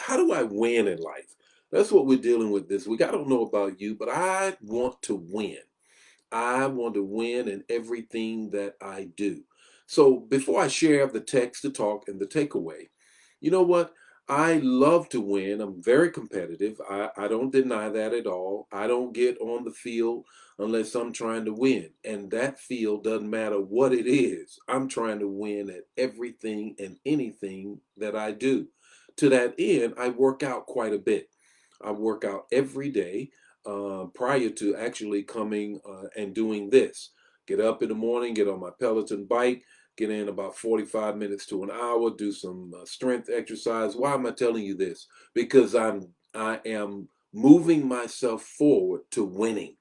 How do I win in life? That's what we're dealing with this week. I don't know about you, but I want to win. I want to win in everything that I do. So before I share the text, the talk, and the takeaway, you know what? I love to win. I'm very competitive. I don't deny that at all. I don't get on the field unless I'm trying to win. And that field doesn't matter what it is. I'm trying to win at everything and anything that I do. To that end, I work out quite a bit. I work out every day prior to actually coming and doing this. Get up in the morning, get on my Peloton bike, get in about 45 minutes to an hour, do some strength exercise. Why am I telling you this? Because I am moving myself forward to winning.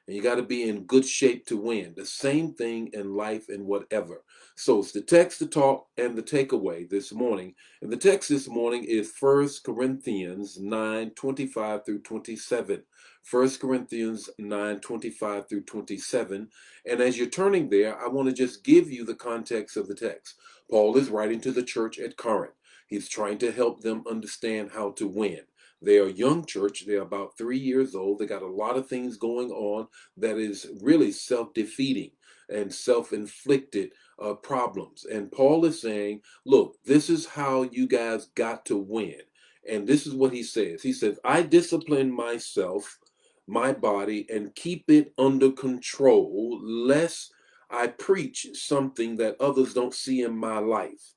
And you got to be in good shape to win. The same thing in life and whatever. So it's the text, the talk, and the takeaway this morning. And the text this morning is 1 Corinthians 9:25 through 27. 1 Corinthians 9:25 through 27. And as you're turning there, I want to just give you the context of the text. Paul is writing to the church at Corinth. He's trying to help them understand how to win. They are a young church. They're about 3 years old. They got a lot of things going on that is really self-defeating and self-inflicted problems. And Paul is saying, look, this is how you guys got to win. And this is what he says. He says, I discipline myself, my body, and keep it under control, lest I preach something that others don't see in my life.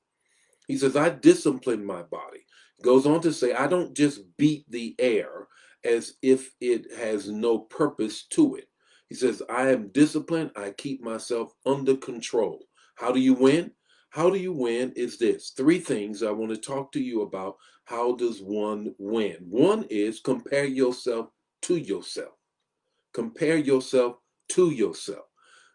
He says, I discipline my body. Goes on to say, I don't just beat the air as if it has no purpose to it. He says, I am disciplined. I keep myself under control. How do you win? How do you win is this. Three things I want to talk to you about. How does one win? One is compare yourself to yourself. Compare yourself to yourself.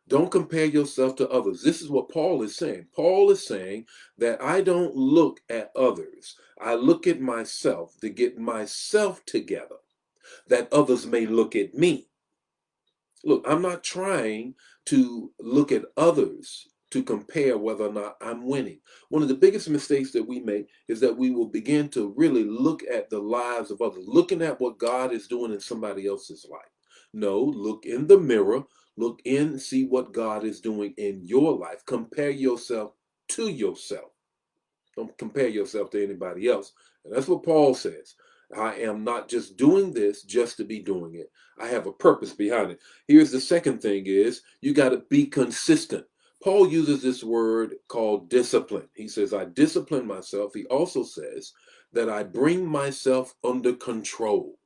Don't compare yourself to others. This is what Paul is saying. Paul is saying that I don't look at others. I look at myself to get myself together, that others may look at me. Look, I'm not trying to look at others to compare whether or not I'm winning. One of the biggest mistakes that we make is that we will begin to really look at the lives of others, looking at what God is doing in somebody else's life. No, look in the mirror, look in, see what God is doing in your life. Compare yourself to yourself. Don't compare yourself to anybody else. And that's what Paul says. I am not just doing this just to be doing it. I have a purpose behind it. Here's the second thing is you got to be consistent. Paul uses this word called discipline. He says, I discipline myself. He also says that I bring myself under control.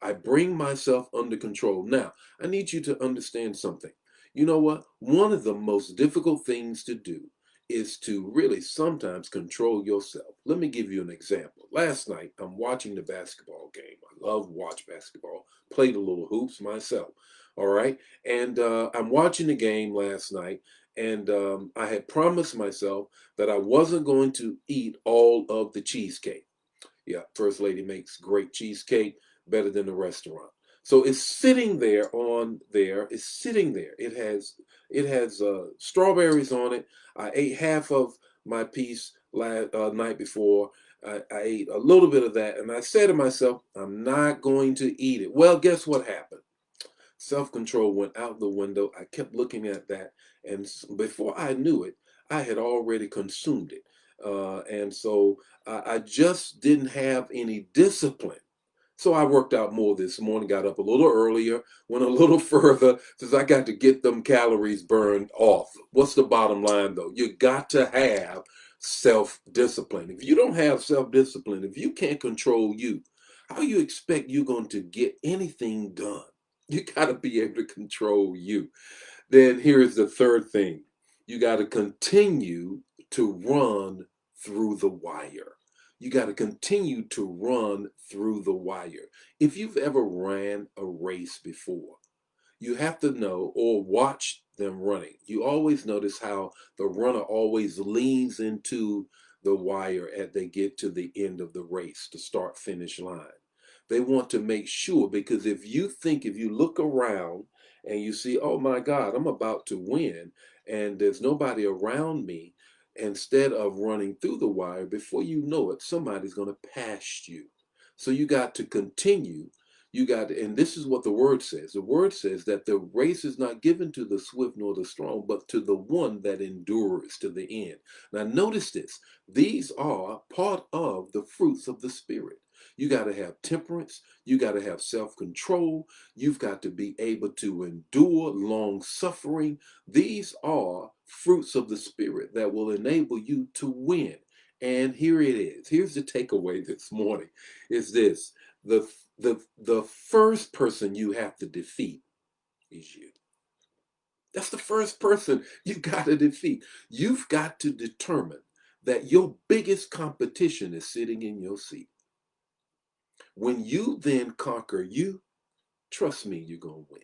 I bring myself under control. Now, I need you to understand something. You know what? One of the most difficult things to do is to really sometimes control yourself. Let me give you an example. Last night, I'm watching the basketball game. I love watch basketball. Played a little hoops myself. All right. And I'm watching the game last night, and I had promised myself that I wasn't going to eat all of the cheesecake. Yeah, First Lady makes great cheesecake, better than the restaurant. So it's sitting there on there. It's sitting there. It has strawberries on it. I ate half of my piece last night before. I ate a little bit of that, and I said to myself, I'm not going to eat it. Well, guess what happened? Self control went out the window. I kept looking at that, and before I knew it, I had already consumed it. And so I just didn't have any discipline. So I worked out more this morning, got up a little earlier, went a little further, since I got to get them calories burned off. What's the bottom line though? You got to have self discipline. If you don't have self discipline, if you can't control you, how you expect you're going to get anything done? You got to be able to control you. Then here's the third thing. You got to continue to run through the wire. You got to continue to run through the wire. If you've ever ran a race before, you have to know or watch them running. You always notice how the runner always leans into the wire as they get to the end of the race, the start finish line. They want to make sure, because if you look around and you see, oh my God, I'm about to win and there's nobody around me, Instead of running through the wire, before you know it, somebody's going to pass you. So you got to continue. You got to, and this is what the word says. The word says that the race is not given to the swift nor the strong, but to the one that endures to the end. Now, notice this. These are part of the fruits of the Spirit. You got to have temperance. You got to have self control. You've got to be able to endure long suffering. These are fruits of the Spirit that will enable you to win. And here it is. Here's the takeaway this morning is this. The first person you have to defeat is you. That's the first person you got to defeat. You've got to determine that your biggest competition is sitting in your seat. When you then conquer you, trust me, you're going to win.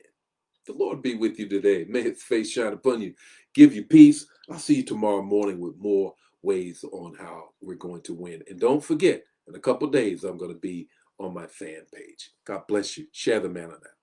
The Lord be with you today. May his face shine upon you, give you peace. I'll see you tomorrow morning with more ways on how we're going to win. And don't forget, in a couple days, I'm going to be on my fan page. God bless you. Share the manna now.